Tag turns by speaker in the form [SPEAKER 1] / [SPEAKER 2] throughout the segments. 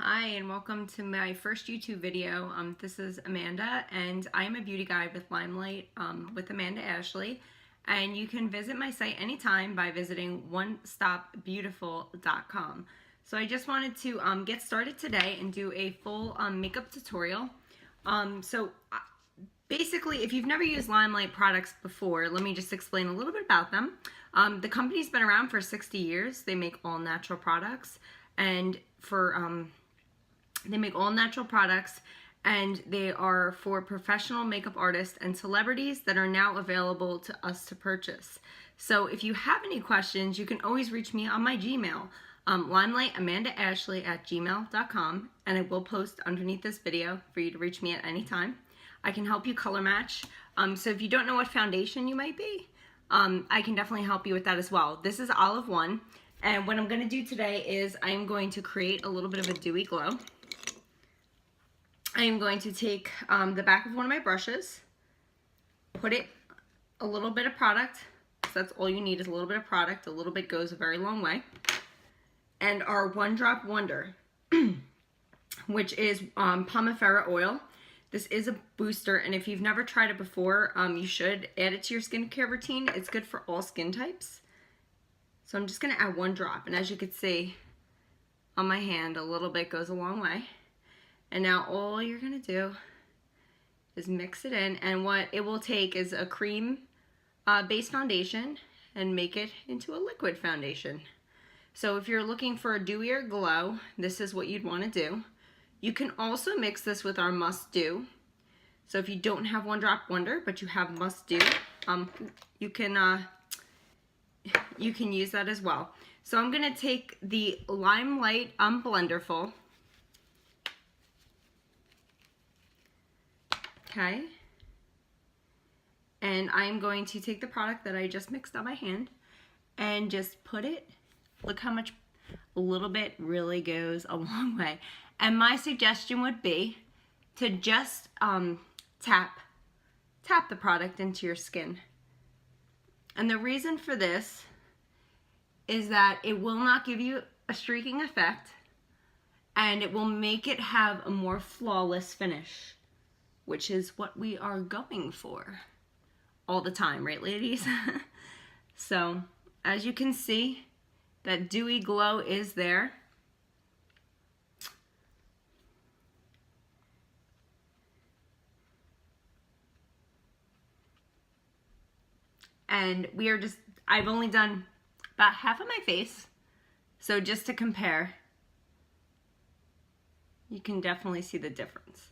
[SPEAKER 1] Hi and welcome to my first YouTube video. This is Amanda and I am a beauty guide with LimeLight with Amanda Ashley, and you can visit my site anytime by visiting onestopbeautiful.com. So I just wanted to get started today and do a full makeup tutorial. Basically, if you've never used LimeLight products before, let me just explain a little bit about them. The company's been around for 60 years. They make all natural products, and they make all natural products, and they are for professional makeup artists and celebrities that are now available to us to purchase. So if you have any questions, you can always reach me on my Gmail, limelightamandaashley@gmail.com, and I will post underneath this video for you to reach me at any time. I can help you color match. So if you don't know what foundation you might be, I can definitely help you with that as well. This is Olive One, and what I'm going to do today is I'm going to create a little bit of a dewy glow. I am going to take the back of one of my brushes, put it a little bit of product, so that's all you need is a little bit of product. A little bit goes a very long way. And our One Drop Wonder, which is Pomifera oil. This is a booster, and if you've never tried it before, you should add it to your skincare routine. It's good for all skin types. So I'm just going to add one drop, and as you can see on my hand, a little bit goes a long way. And now all you're going to do is mix it in, and what it will take is a cream base foundation and make it into a liquid foundation. So if you're looking for a dewier glow, this is what you'd want to do. You can also mix this with our Must Do. So if you don't have One Drop Wonder, but you have Must Do, you can use that as well. So I'm going to take the LimeLight Blenderful. Okay, and I'm going to take the product that I just mixed on my hand and just put it, look how much, a little bit really goes a long way. And my suggestion would be to just tap the product into your skin. And the reason for this is that it will not give you a streaking effect, and it will make it have a more flawless finish, which is what we are going for all the time, right, ladies? So, as you can see, that dewy glow is there. And we are just, I've only done about half of my face, so just to compare, you can definitely see the difference.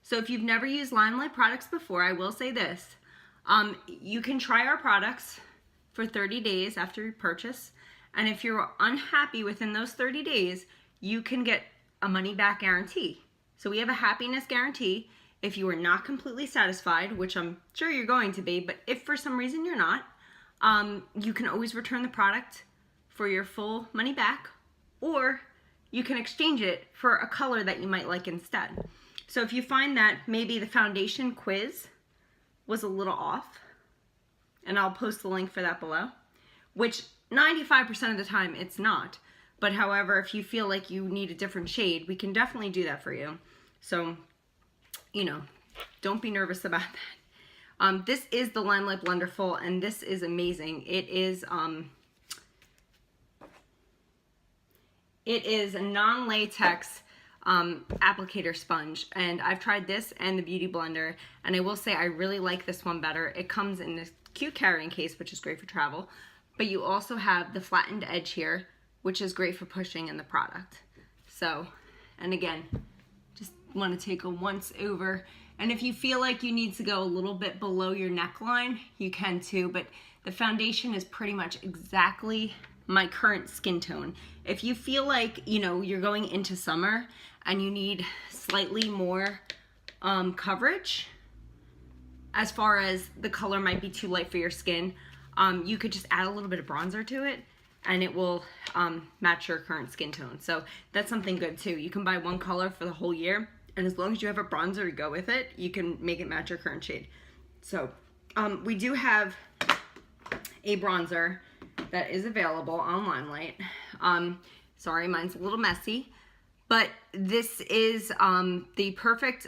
[SPEAKER 1] So if you've never used LimeLight products before, I will say this. You can try our products for 30 days after your purchase. And if you're unhappy within those 30 days, you can get a money back guarantee. So we have a happiness guarantee. If you are not completely satisfied, which I'm sure you're going to be, but if for some reason you're not, you can always return the product for your full money back, or you can exchange it for a color that you might like instead. So if you find that maybe the foundation quiz was a little off, and I'll post the link for that below, which 95% of the time it's not. But however, if you feel like you need a different shade, we can definitely do that for you. So, you know, don't be nervous about that. This is the LimeLight Blenderful, and this is amazing. It is a non-latex applicator sponge, and I've tried this and the Beauty Blender, and I will say I really like this one better. It comes in this cute carrying case, which is great for travel, but you also have the flattened edge here, which is great for pushing in the product. So, and again, just want to take a once over, and if you feel like you need to go a little bit below your neckline, you can too, but the foundation is pretty much exactly my current skin tone. If you feel like, you know, you're going into summer and you need slightly more coverage, as far as the color might be too light for your skin, you could just add a little bit of bronzer to it and it will match your current skin tone. So that's something good too. You can buy one color for the whole year, and as long as you have a bronzer to go with it, you can make it match your current shade. So we do have a bronzer that is available on LimeLight. Sorry, mine's a little messy, but this is the perfect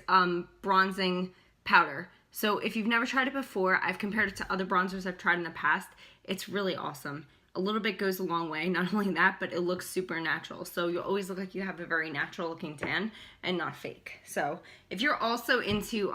[SPEAKER 1] bronzing powder. So if you've never tried it before, I've compared it to other bronzers I've tried in the past. It's really awesome. A little bit goes a long way. Not only that, but it looks super natural. So you'll always look like you have a very natural looking tan and not fake. So if you're also into,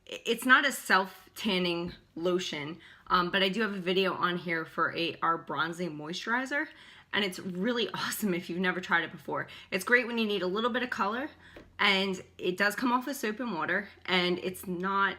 [SPEAKER 1] it's not a self-tanning lotion, but I do have a video on here for our bronzing moisturizer. And it's really awesome if you've never tried it before. It's great when you need a little bit of color, and it does come off with soap and water, and it's not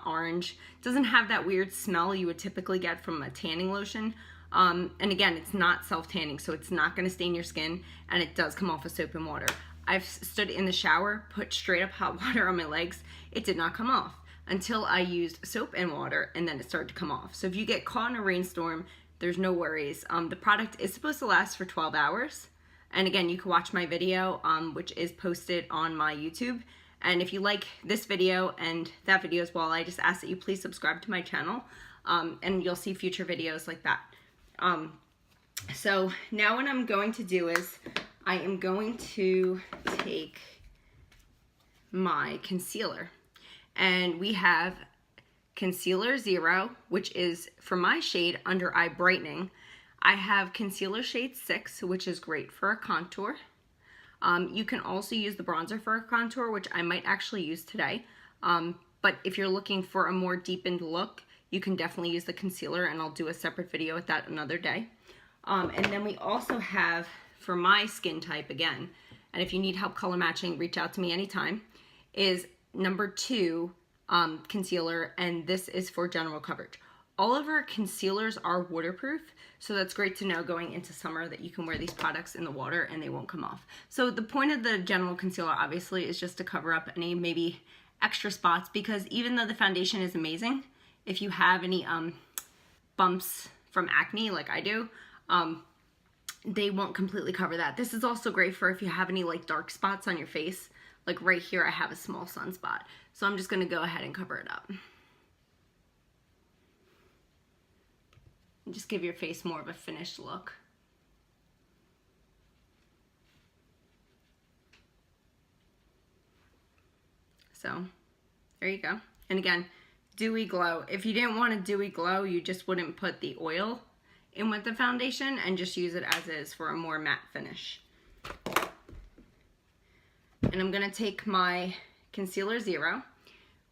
[SPEAKER 1] orange. It doesn't have that weird smell you would typically get from a tanning lotion. And again, it's not self-tanning, so it's not gonna stain your skin, and it does come off with soap and water. I've stood in the shower, put straight up hot water on my legs. It did not come off until I used soap and water, and then it started to come off. So if you get caught in a rainstorm, there's no worries. The product is supposed to last for 12 hours. And again, you can watch my video, which is posted on my YouTube. And if you like this video and that video as well, I just ask that you please subscribe to my channel, and you'll see future videos like that. So now what I'm going to do is I am going to take my concealer. And we have Concealer 0, which is for my shade Under Eye Brightening. I have Concealer Shade 6, which is great for a contour. You can also use the bronzer for a contour, which I might actually use today. But if you're looking for a more deepened look, you can definitely use the concealer, and I'll do a separate video with that another day. And then we also have, for my skin type again, and if you need help color matching, reach out to me anytime, is number 2 concealer, and this is for general coverage. All of our concealers are waterproof, so that's great to know going into summer that you can wear these products in the water and they won't come off. So the point of the general concealer obviously is just to cover up any maybe extra spots, because even though the foundation is amazing, if you have any bumps from acne like I do, they won't completely cover that. This is also great for if you have any like dark spots on your face. Like right here I have a small sunspot, so I'm just going to go ahead and cover it up. And just give your face more of a finished look. So there you go. And again, dewy glow. If you didn't want a dewy glow, you just wouldn't put the oil in with the foundation and just use it as is for a more matte finish. And I'm going to take my Concealer 0,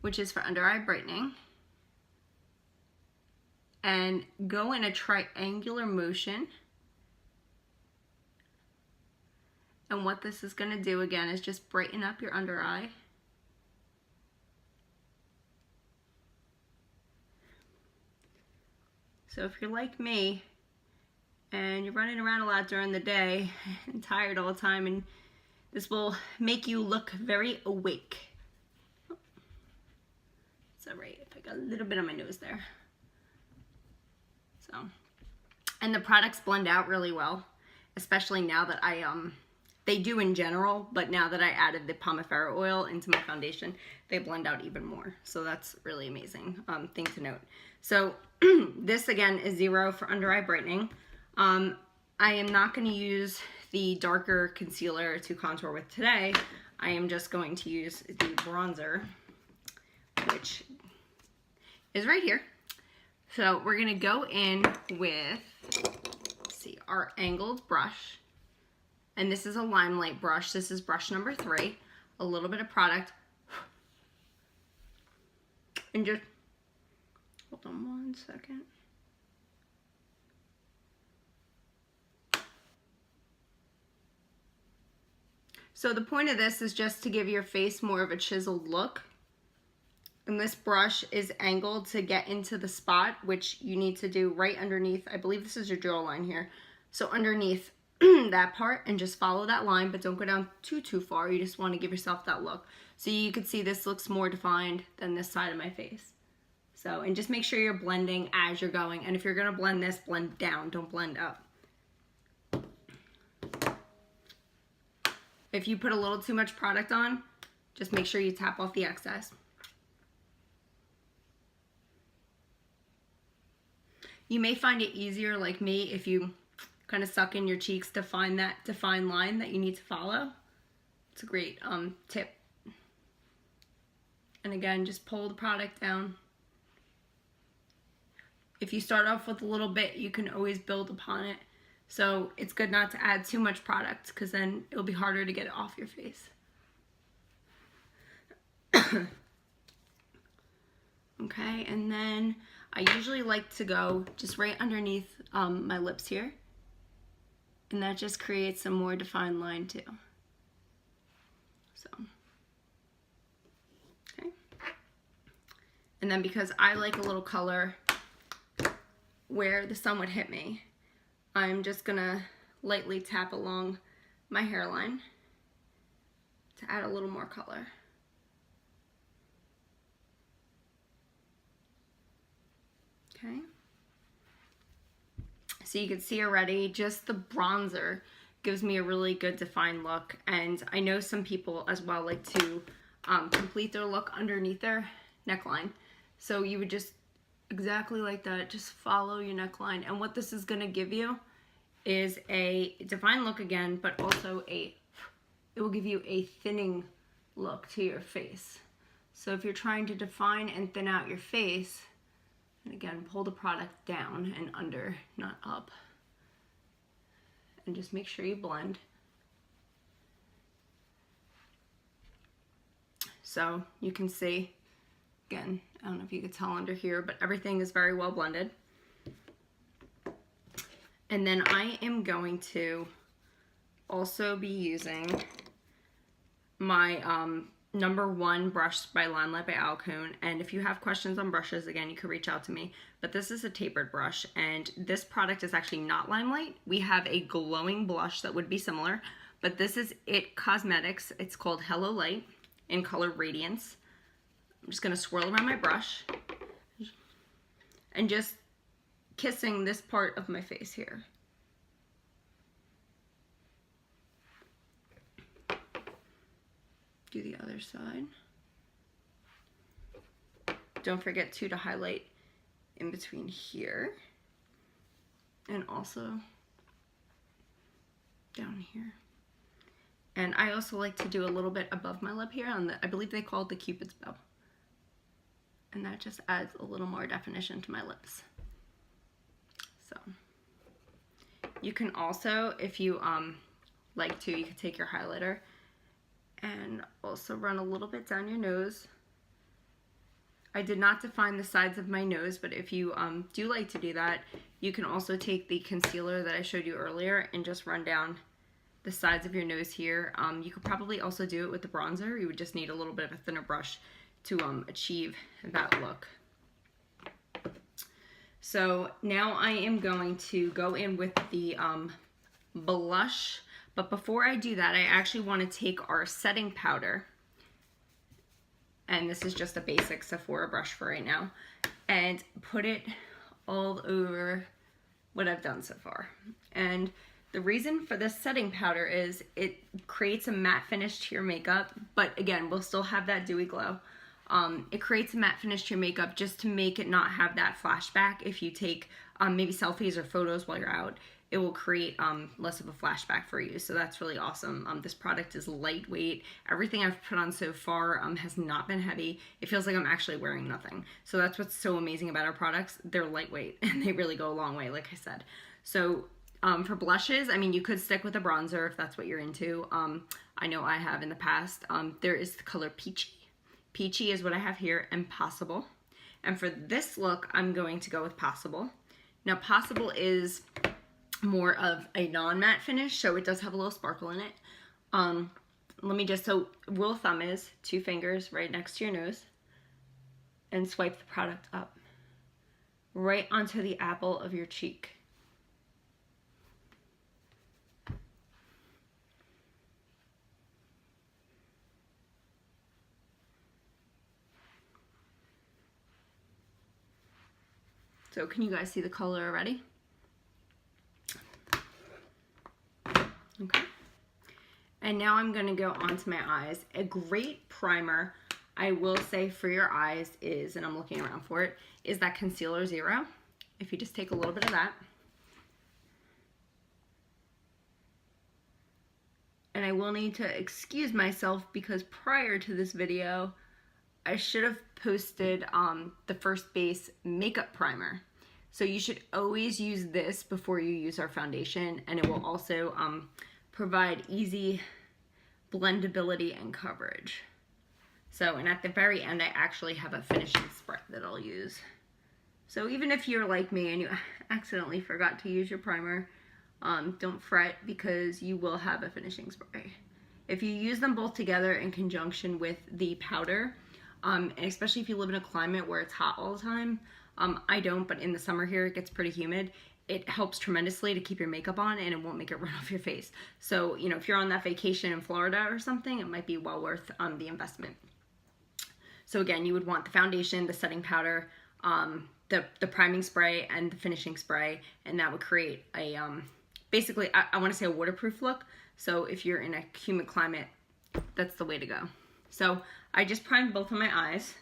[SPEAKER 1] which is for under eye brightening, and go in a triangular motion. And what this is going to do again is just brighten up your under eye. So if you're like me and you're running around a lot during the day and tired all the time, and this will make you look very awake. It's alright if I got a little bit on my nose there. So, and the products blend out really well, especially now that they do in general, but now that I added the Pomifera oil into my foundation, they blend out even more. So that's really amazing thing to note. So this again is 0 for under eye brightening. I am not going to use the darker concealer to contour with today. I am just going to use the bronzer, which is right here. So we're going to go in with, let's see, our angled brush. And this is a LimeLight brush. This is brush number 3. A little bit of product. And just, hold on one second. So the point of this is just to give your face more of a chiseled look. And this brush is angled to get into the spot, which you need to do right underneath. I believe this is your jawline here. So underneath that part, and just follow that line, but don't go down too far. You just want to give yourself that look. So you can see this looks more defined than this side of my face. So, and just make sure you're blending as you're going. And if you're going to blend this, blend down, don't blend up. If you put a little too much product on, just make sure you tap off the excess. You may find it easier, like me, if you kind of suck in your cheeks to find that defined line that you need to follow. It's a great tip. And again, just pull the product down. If you start off with a little bit, you can always build upon it. So it's good not to add too much product, because then it'll be harder to get it off your face. Okay, and then I usually like to go just right underneath my lips here. And that just creates some more defined line too. So, okay. And then because I like a little color where the sun would hit me, I'm just gonna lightly tap along my hairline to add a little more color. Okay. So you can see already, just the bronzer gives me a really good defined look. And I know some people as well like to complete their look underneath their neckline. So you would just, exactly like that, just follow your neckline. And what this is gonna give you is a defined look again, but also it will give you a thinning look to your face. So if you're trying to define and thin out your face, and again, pull the product down and under, not up. And just make sure you blend. So you can see, again, I don't know if you could tell under here, but everything is very well blended. And then I am going to also be using my #1 brush by LimeLight by Alcone. And if you have questions on brushes, again, you can reach out to me. But this is a tapered brush, and this product is actually not LimeLight. We have a glowing blush that would be similar, but this is It Cosmetics. It's called Hello Light in color Radiance. I'm just gonna swirl around my brush and just kissing this part of my face here. Do the other side. Don't forget to highlight in between here and also down here. And I also like to do a little bit above my lip here on the, I believe they call it the Cupid's bow. And that just adds a little more definition to my lips. So you can also, if you like to, you can take your highlighter and also run a little bit down your nose. I did not define the sides of my nose, but if you do like to do that, you can also take the concealer that I showed you earlier and just run down the sides of your nose here. You could probably also do it with the bronzer. You would just need a little bit of a thinner brush to achieve that look. So now I am going to go in with the blush, but before I do that, I actually want to take our setting powder, and this is just a basic Sephora brush for right now, and put it all over what I've done so far. And the reason for this setting powder is it creates a matte finish to your makeup, but again, we'll still have that dewy glow. It creates a matte finish to your makeup just to make it not have that flashback. If you take maybe selfies or photos while you're out, it will create less of a flashback for you. So that's really awesome. This product is lightweight. Everything I've put on so far has not been heavy. It feels like I'm actually wearing nothing. So that's what's so amazing about our products. They're lightweight and they really go a long way, like I said. So for blushes, I mean, you could stick with a bronzer if that's what you're into. I know I have in the past. There is the color Peachy. Peachy is what I have here, and Possible. And for this look, I'm going to go with Possible. Now, Possible is more of a non-matte finish, so it does have a little sparkle in it. Let me just, so rule of thumb is 2 fingers right next to your nose and swipe the product up right onto the apple of your cheek. So can you guys see the color already? Okay. And now I'm going to go onto my eyes. A great primer, I will say, for your eyes is, and I'm looking around for it, is that Concealer Zero. if you just take a little bit of that. And I will need to excuse myself because prior to this video, I should have posted the First Base makeup primer. So you should always use this before you use our foundation, and it will also provide easy blendability and coverage. So, and at the very end, I actually have a finishing spray that I'll use. So even if you're like me and you accidentally forgot to use your primer, don't fret, because you will have a finishing spray. If you use them both together in conjunction with the powder, and especially if you live in a climate where it's hot all the time, I don't, but in the summer here it gets pretty humid, it helps tremendously to keep your makeup on and it won't make it run off your face. So, you know, if you're on that vacation in Florida or something, it might be well worth the investment. So again, you would want the foundation, the setting powder, the priming spray, and the finishing spray, and that would create a, basically, I want to say a waterproof look. So if you're in a humid climate, that's the way to go. So I just primed both of my eyes,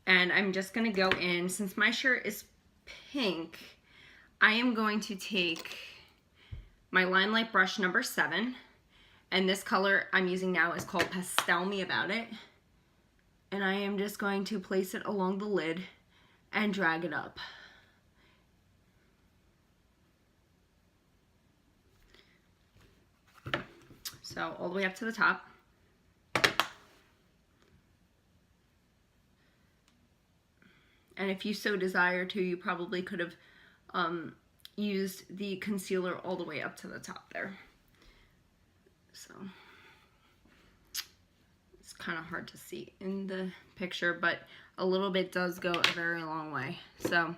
[SPEAKER 1] and I'm just going to go in, since my shirt is pink, I am going to take my LimeLight brush number 7, and this color I'm using now is called Pastel Me About It, and I am just going to place it along the lid and drag it up. So all the way up to the top. And if you so desire to, you probably could have used the concealer all the way up to the top there. So it's kind of hard to see in the picture, but a little bit does go a very long way. So,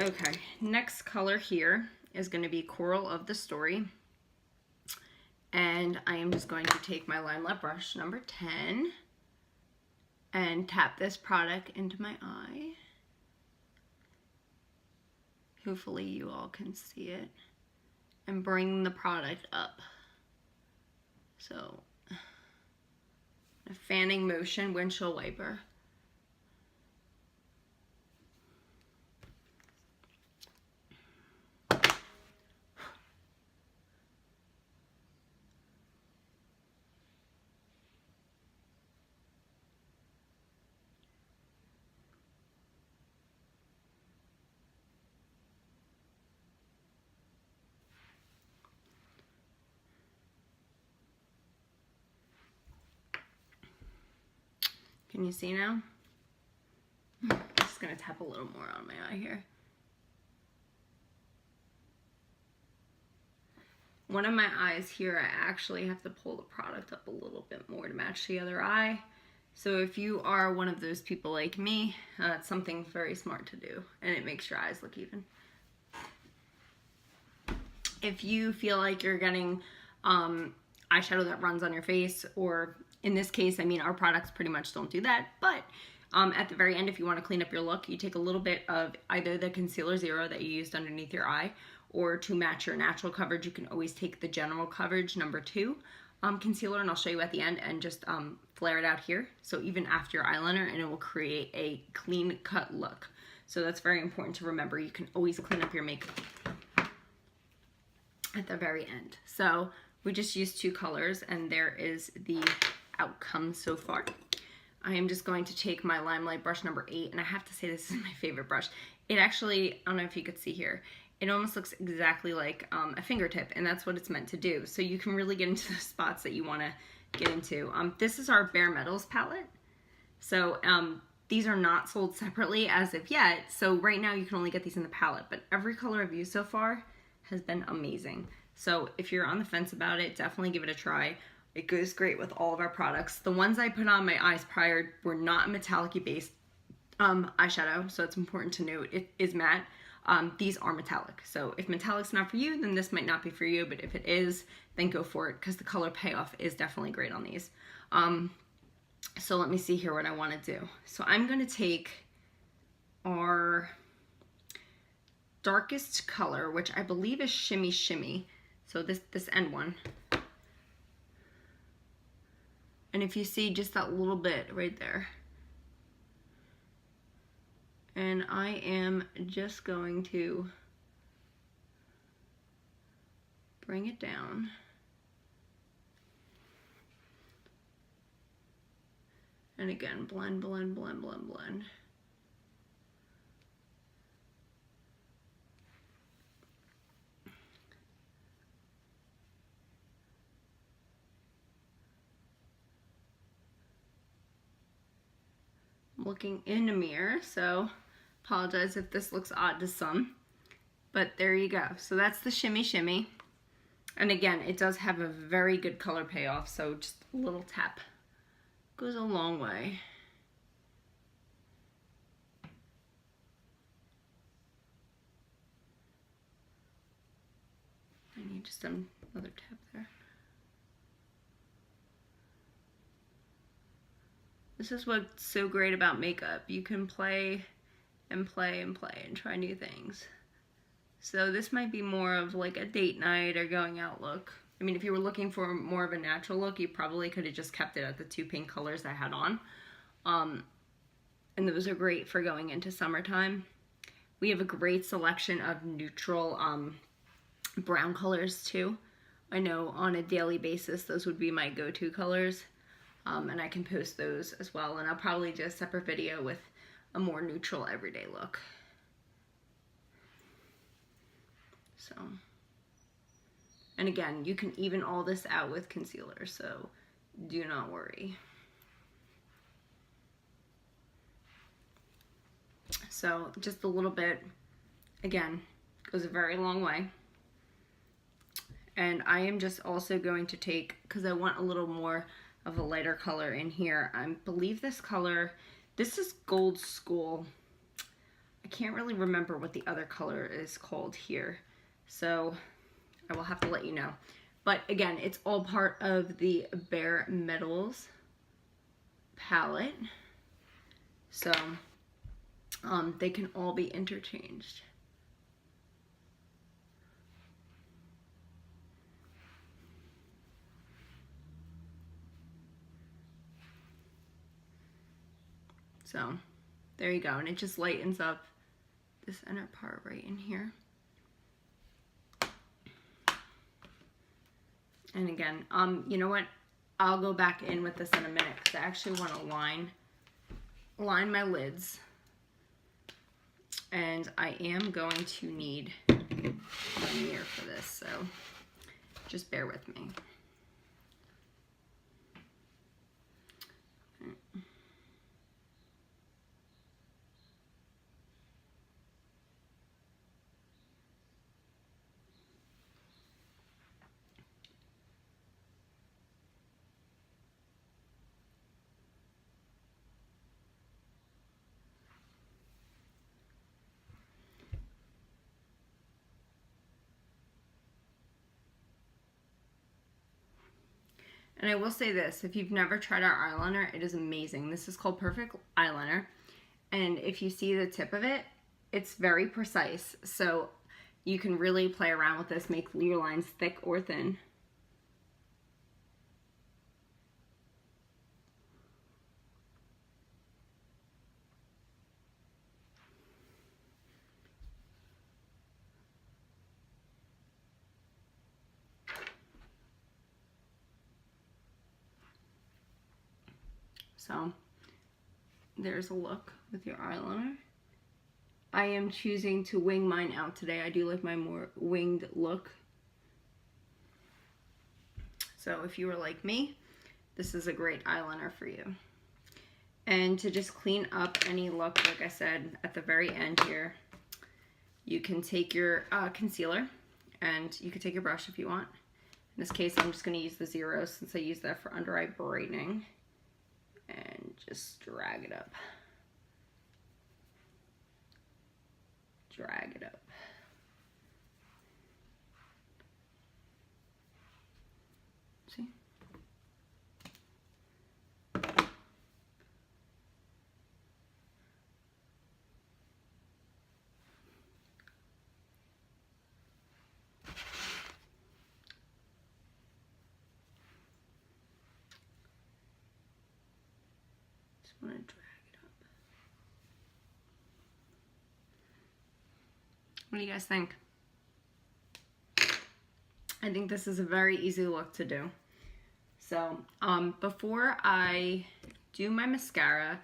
[SPEAKER 1] okay, next color here is going to be Coral of the Story. And I am just going to take my LimeLight brush number 10 and tap this product into my eye. Hopefully you all can see it. And bring the product up. So, a fanning motion, windshield wiper. Can you see now? I'm just gonna tap a little more on my eye here. One of my eyes here, I actually have to pull the product up a little bit more to match the other eye. So if you are one of those people like me, it's something very smart to do, and it makes your eyes look even. If you feel like you're getting eyeshadow that runs on your face, or in this case, I mean, our products pretty much don't do that, but at the very end, if you want to clean up your look, you take a little bit of either the Concealer Zero that you used underneath your eye, or to match your natural coverage, you can always take the General Coverage number 2 concealer, and I'll show you at the end, and just flare it out here. So even after your eyeliner, and it will create a clean cut look. So that's very important to remember. You can always clean up your makeup at the very end. So we just used 2 colors, and there is the outcome so far. I am just going to take my LimeLight brush number 8, and I have to say this is my favorite brush. It actually, I don't know if you could see here, it almost looks exactly like a fingertip, and that's what it's meant to do. So you can really get into the spots that you want to get into. This is our Bare Metals palette. So these are not sold separately as of yet. So right now you can only get these in the palette, but every color I've used so far has been amazing. So if you're on the fence about it, definitely give it a try. It goes great with all of our products. The ones I put on my eyes prior were not metallic-y based eyeshadow, so it's important to note it is matte. These are metallic, so if metallic's not for you, then this might not be for you, but if it is, then go for it, because the color payoff is definitely great on these. So let me see here what I want to do. So I'm going to take our darkest color, which I believe is Shimmy Shimmy, so this end one. And if you see just that little bit right there, And I am just going to bring it down. And again, blend, blend, blend, blend, blend. I'm looking in a mirror, so apologize if this looks odd to some, but there you go. So that's the Shimmy Shimmy. And again, it does have a very good color payoff, so just a little tap goes a long way. I need just another tap there. This is what's so great about makeup. You can play and play and play and try new things. So this might be more of like a date night or going out look. I mean, if you were looking for more of a natural look, you probably could have just kept it at the two pink colors I had on. And those are great for going into summertime. We have a great selection of neutral brown colors too. I know on a daily basis, those would be my go-to colors. And I can post those as well. And I'll probably do a separate video with a more neutral everyday look. So, and again, you can even all this out with concealer, so do not worry. So just a little bit, again, goes a very long way. And I am just also going to take, because I want a little more of a lighter color in here. I believe this color, this is Gold School. I can't really remember what the other color is called here, so I will have to let you know. But again, it's all part of the Bare Metals palette, so they can all be interchanged. So there you go, and it just lightens up this inner part right in here. And again, you know what? I'll go back in with this in a minute because I actually want to line my lids. And I am going to need a mirror for this, so just bear with me. And I will say this, if you've never tried our eyeliner, it is amazing. This is called Perfect Eyeliner. And if you see the tip of it, it's very precise. So you can really play around with this, make your lines thick or thin. So there's a look with your eyeliner. I am choosing to wing mine out today. I do like my more winged look. So if you were like me, this is a great eyeliner for you. And to just clean up any look, like I said, at the very end here, you can take your concealer, and you can take your brush if you want. In this case, I'm just going to use the 0 since I use that for under eye brightening. And just drag it up. Drag it up. See? Just want to drag it up. What do you guys think? I think this is a very easy look to do. So before I do my mascara,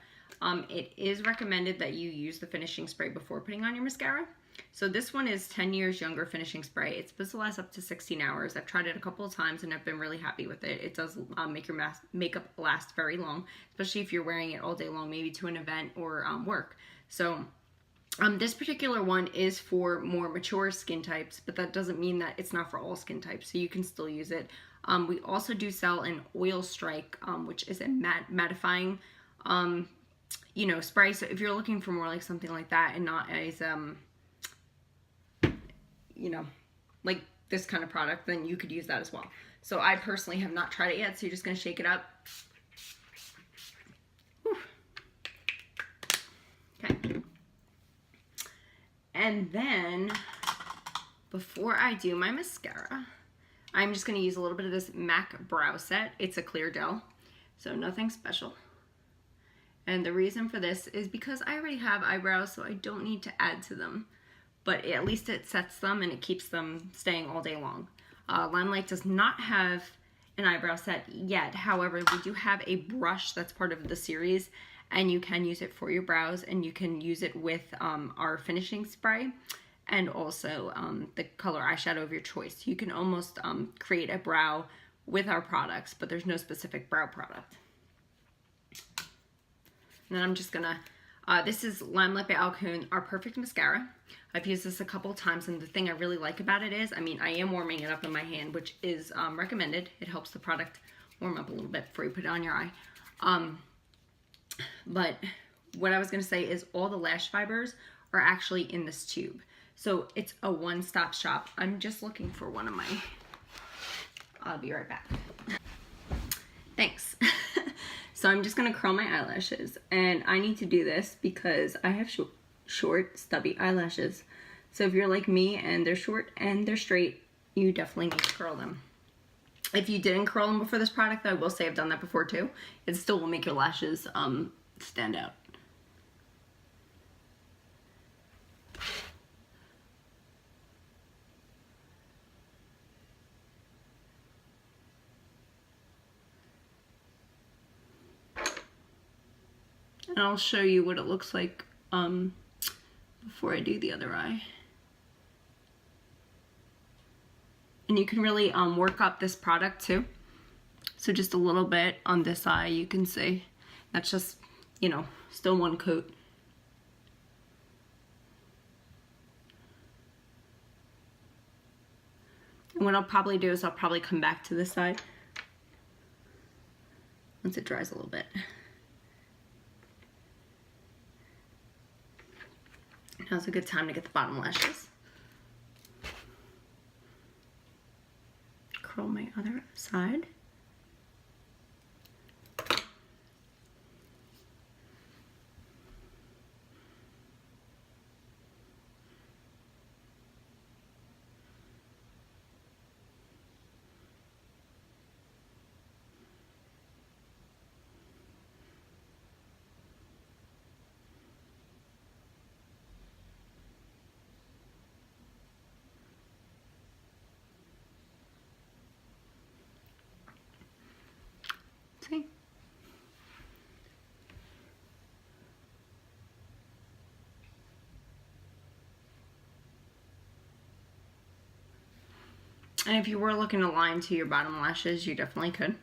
[SPEAKER 1] it is recommended that you use the finishing spray before putting on your mascara. So this one is 10 years younger finishing spray. It's supposed to last up to 16 hours. I've tried it a couple of times and I've been really happy with it. It does make your makeup last very long, especially if you're wearing it all day long, maybe to an event or work. So this particular one is for more mature skin types, but that doesn't mean that it's not for all skin types, so you can still use it. We also do sell an oil strike, which is a mattifying, you know, spray. So if you're looking for more like something like that and not as, you know, like this kind of product, then you could use that as well. So I personally have not tried it yet, so you're just going to shake it up. Whew. Okay. And then, before I do my mascara, I'm just going to use a little bit of this MAC Brow Set. It's a clear gel, so nothing special. And the reason for this is because I already have eyebrows, so I don't need to add to them. But at least it sets them and it keeps them staying all day long. LimeLight does not have an eyebrow set yet. However, we do have a brush that's part of the series, and you can use it for your brows, and you can use it with our finishing spray and also the color eyeshadow of your choice. You can almost create a brow with our products, but there's no specific brow product. And then I'm just gonna, this is LimeLight by Alcoon, our perfect mascara. I've used this a couple times, and the thing I really like about it is, I mean, I am warming it up in my hand, which is recommended. It helps the product warm up a little bit before you put it on your eye. But what I was going to say is all the lash fibers are actually in this tube. So it's a one-stop shop. I'm just looking for one of my, I'll be right back. Thanks. So I'm just going to curl my eyelashes, and I need to do this because I have short, stubby eyelashes. So if you're like me and they're short and they're straight, you definitely need to curl them. If you didn't curl them before this product, I will say I've done that before too. It still will make your lashes stand out. And I'll show you what it looks like before I do the other eye. And you can really work up this product too. So just a little bit on this eye, you can see. That's just, you know, still one coat. And what I'll probably do is I'll probably come back to this side once it dries a little bit. Now's a good time to get the bottom lashes. Curl my other side. See? And if you were looking to line to your bottom lashes, you definitely could.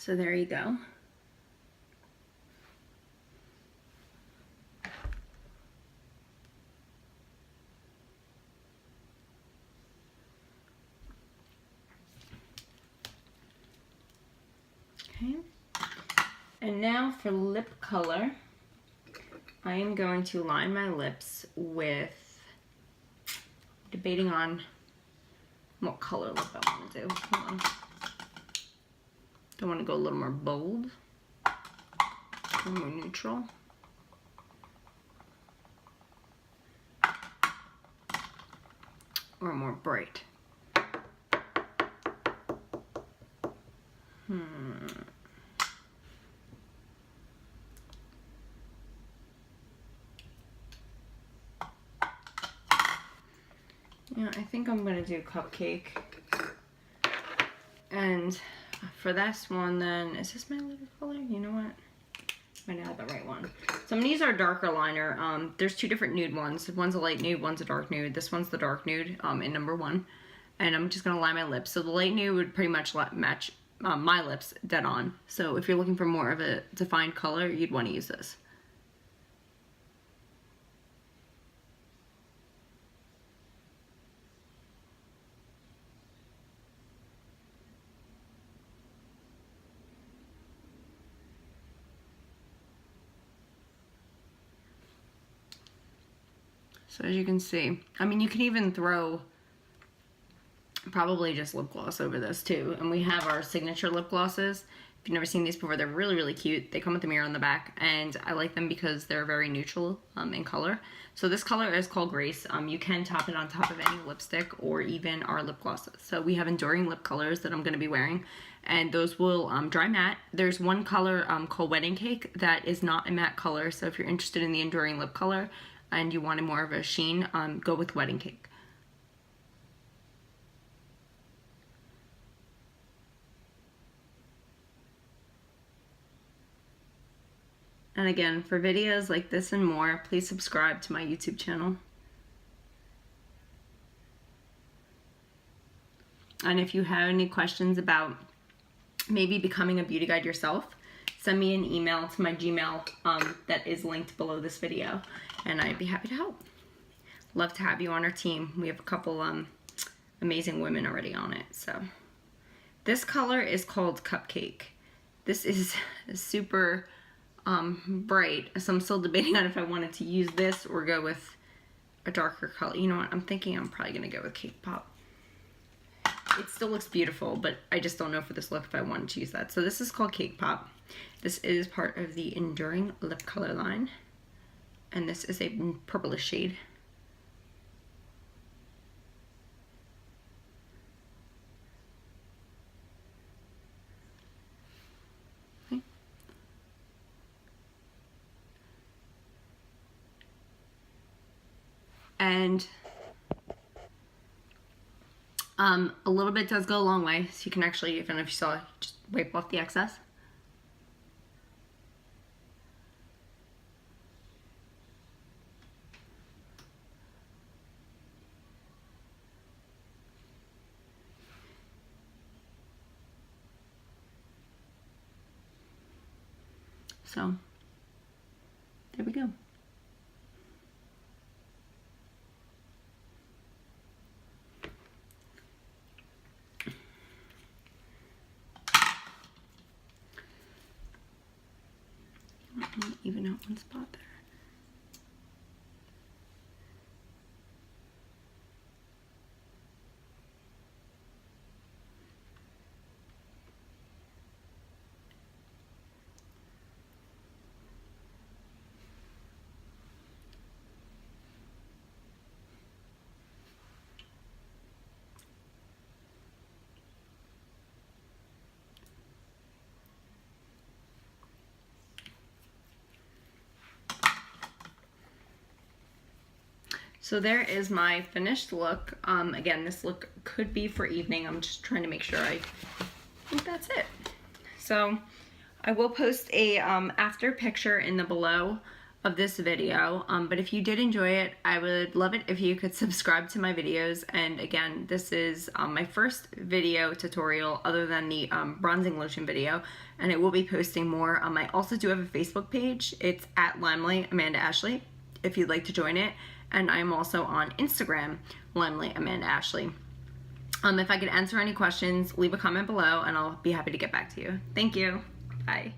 [SPEAKER 1] So there you go. Okay. And now for lip color, I am going to line my lips with, debating on what color lip I want to do. Hold on. I want to go a little more bold, a little more neutral. Or more bright. Yeah, I think I'm gonna do Cupcake. And for this one then, is this my lip color? You know what? Might not have the right one. So I'm gonna use our darker liner. There's two different nude ones. One's a light nude, one's a dark nude. This one's the dark nude in number 1. And I'm just gonna line my lips. So the light nude would pretty much match my lips dead on. So if you're looking for more of a defined color, you'd wanna use this. So as you can see, I mean, you can even throw probably just lip gloss over this too. And we have our signature lip glosses. If you've never seen these before, they're really, really cute. They come with a mirror on the back, and I like them because they're very neutral in color. So this color is called Grace. You can top it on top of any lipstick or even our lip glosses. So we have enduring lip colors that I'm going to be wearing, and those will dry matte. There's one color called Wedding Cake that is not a matte color. So if you're interested in the enduring lip color and you wanted more of a sheen, go with Wedding Cake. And again, for videos like this and more, please subscribe to my YouTube channel. And if you have any questions about maybe becoming a beauty guide yourself, send me an email to my Gmail that is linked below this video, and I'd be happy to help. Love to have you on our team. We have a couple amazing women already on it. So this color is called Cupcake. This is super bright, so I'm still debating on if I wanted to use this or go with a darker color. You know what, I'm thinking I'm probably gonna go with Cake Pop. It still looks beautiful, but I just don't know for this look if I wanted to use that. So this is called Cake Pop. This is part of the Enduring Lip Color line, and this is a purplish shade. And a little bit does go a long way, so you can actually, if I don't know if you saw, just wipe off the excess. So there we go. Even out one spot there. So there is my finished look. Again, this look could be for evening. I'm just trying to make sure I think that's it. So I will post a after picture in the below of this video, but if you did enjoy it, I would love it if you could subscribe to my videos. And again, this is my first video tutorial other than the bronzing lotion video, and I will be posting more. I also do have a Facebook page. It's at limelightamandaashley if you'd like to join it, and I'm also on Instagram, limelightamandaashley. If I could answer any questions, leave a comment below and I'll be happy to get back to you. Thank you. Bye.